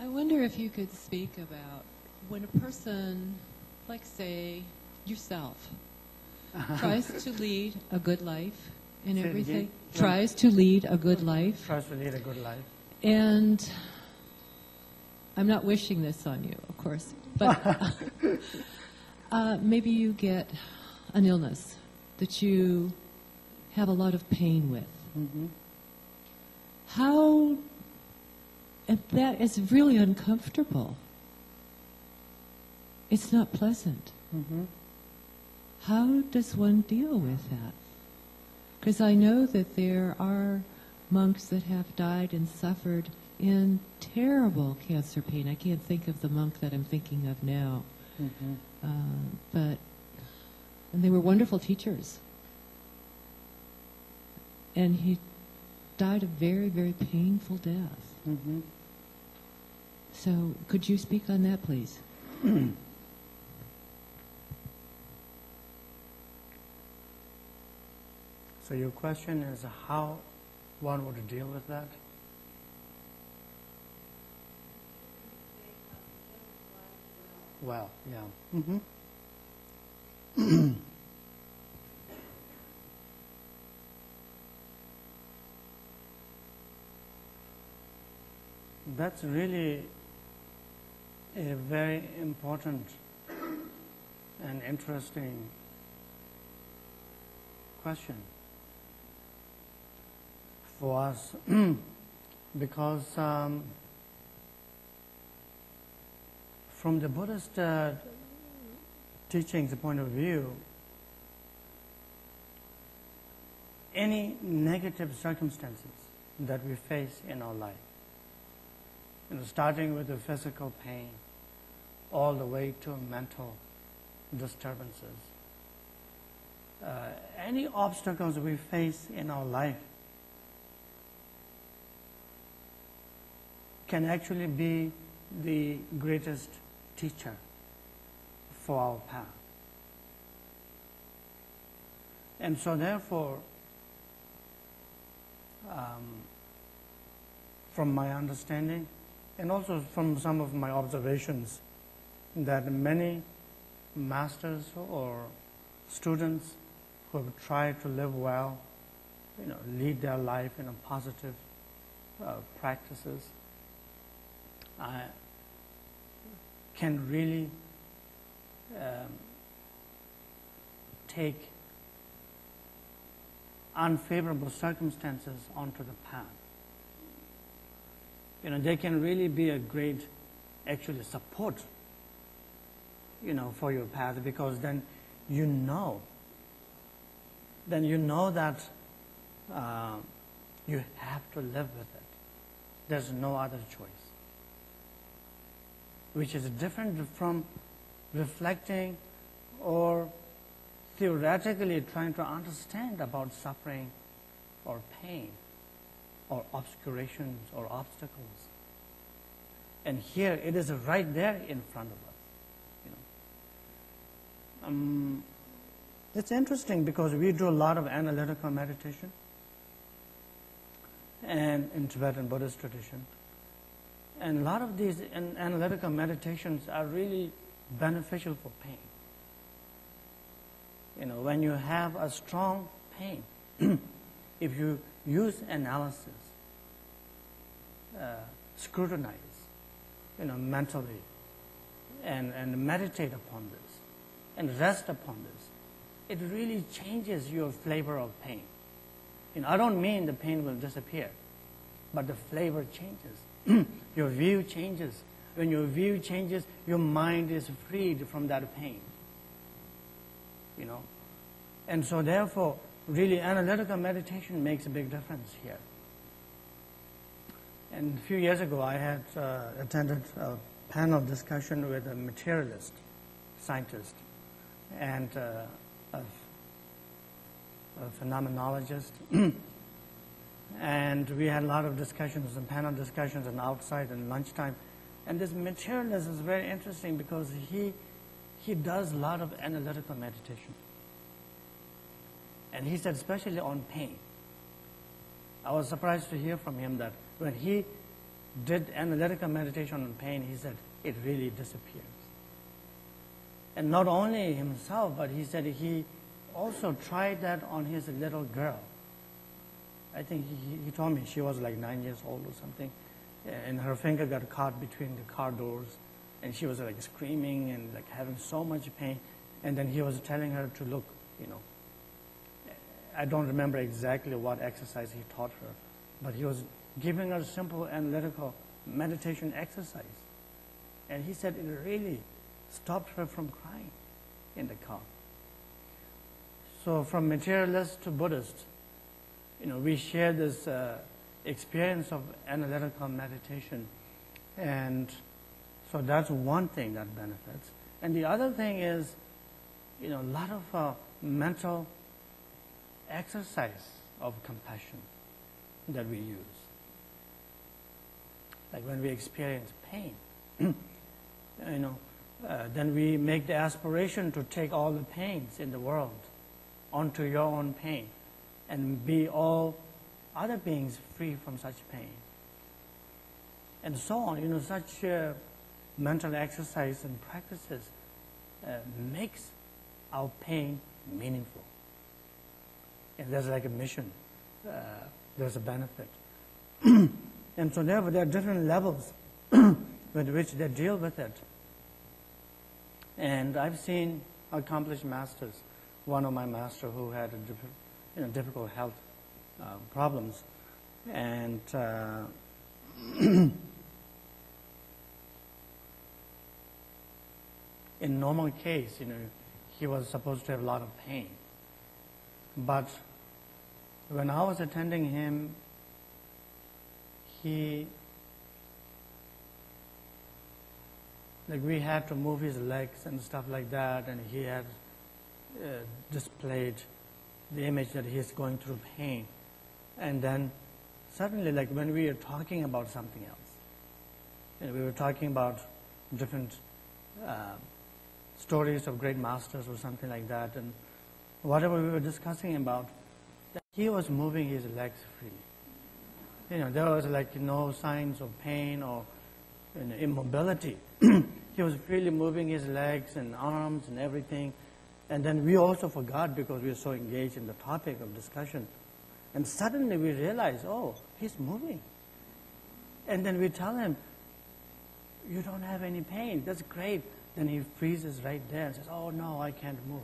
I wonder if you could speak about when a person, like say yourself, tries to lead a good life in Say it everything, again. tries to lead a good life, Tries to lead a good life. and I'm not wishing this on you, of course, but maybe you get an illness that you have a lot of pain with. Mm-hmm. How, and that is really uncomfortable. It's not pleasant. Mm-hmm. How does one deal with that? Because I know that there are monks that have died and suffered in terrible cancer pain. I can't think of the monk that I'm thinking of now. Mm-hmm. And they were wonderful teachers. And he died a very, very painful death. Mm-hmm. So could you speak on that, please? So your question is how one would deal with that? Well, yeah. Mm-hmm. That's really a very important and interesting question for us because from the Buddhist teachings point of view, any negative circumstances that we face in our life, starting with the physical pain all the way to mental disturbances, any obstacles we face in our life can actually be the greatest teacher for our path. And so therefore, from my understanding, and also from some of my observations, that many masters or students who have tried to live well, lead their life in a positive practices, can really take unfavorable circumstances onto the path. They can really be a great, actually, support, for your path, because then you know that you have to live with it. There's no other choice. Which is different from reflecting or theoretically trying to understand about suffering or pain or obscurations or obstacles. And here it is right there in front of us. It's interesting because we do a lot of analytical meditation and in Tibetan Buddhist tradition. And a lot of these analytical meditations are really beneficial for pain. When you have a strong pain, if you use analysis, scrutinize, mentally, and meditate upon this, and rest upon this, it really changes your flavor of pain. I don't mean the pain will disappear, but the flavor changes. Your view changes. When your view changes, your mind is freed from that pain. And so therefore, really analytical meditation makes a big difference here. And a few years ago, I had attended a panel discussion with a materialist scientist and a phenomenologist. And we had a lot of discussions and panel discussions and outside and lunchtime. And this materialist is very interesting because he does a lot of analytical meditation. And he said, especially on pain. I was surprised to hear from him that when he did analytical meditation on pain, he said it really disappears. And not only himself, but he said he also tried that on his little girl. I think he told me she was like 9 years old or something, and her finger got caught between the car doors, and she was like screaming and like having so much pain. And then he was telling her to look, I don't remember exactly what exercise he taught her, but he was giving her simple analytical meditation exercise. And he said it really stopped her from crying in the car. So from materialist to Buddhist, we share this experience of analytical meditation. And so that's one thing that benefits. And the other thing is, a lot of mental exercise of compassion that we use. Like when we experience pain, then we make the aspiration to take all the pains in the world onto your own pain and be all other beings free from such pain. And so on, such mental exercise and practices makes our pain meaningful. And there's like a mission, there's a benefit. And so therefore there are different levels with which they deal with it. And I've seen accomplished masters, one of my masters who had difficult health problems. And in normal case, he was supposed to have a lot of pain. But when I was attending him, we had to move his legs and stuff like that, and he had displayed the image that he is going through pain. And then suddenly, when we were talking about something else, we were talking about different stories of great masters or something like that, and whatever we were discussing about, he was moving his legs freely. There was no signs of pain or immobility. He was freely moving his legs and arms and everything. And then we also forgot because we were so engaged in the topic of discussion. And suddenly we realized, oh, he's moving. And then we tell him, you don't have any pain. That's great. Then he freezes right there and says, oh, no, I can't move.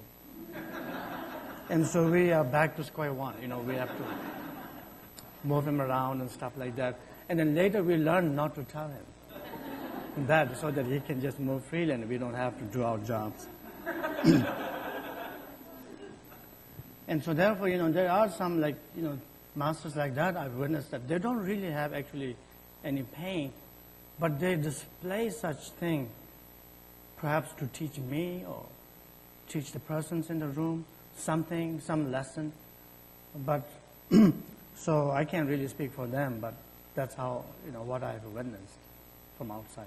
And so we are back to square one. We have to move him around and stuff like that. And then later we learn not to tell him that so that he can just move freely and we don't have to do our jobs. And so therefore, there are some masters like that I've witnessed that they don't really have actually any pain, but they display such thing perhaps to teach me or teach the persons in the room something, some lesson. But so I can't really speak for them, but that's how, what I've witnessed from outside.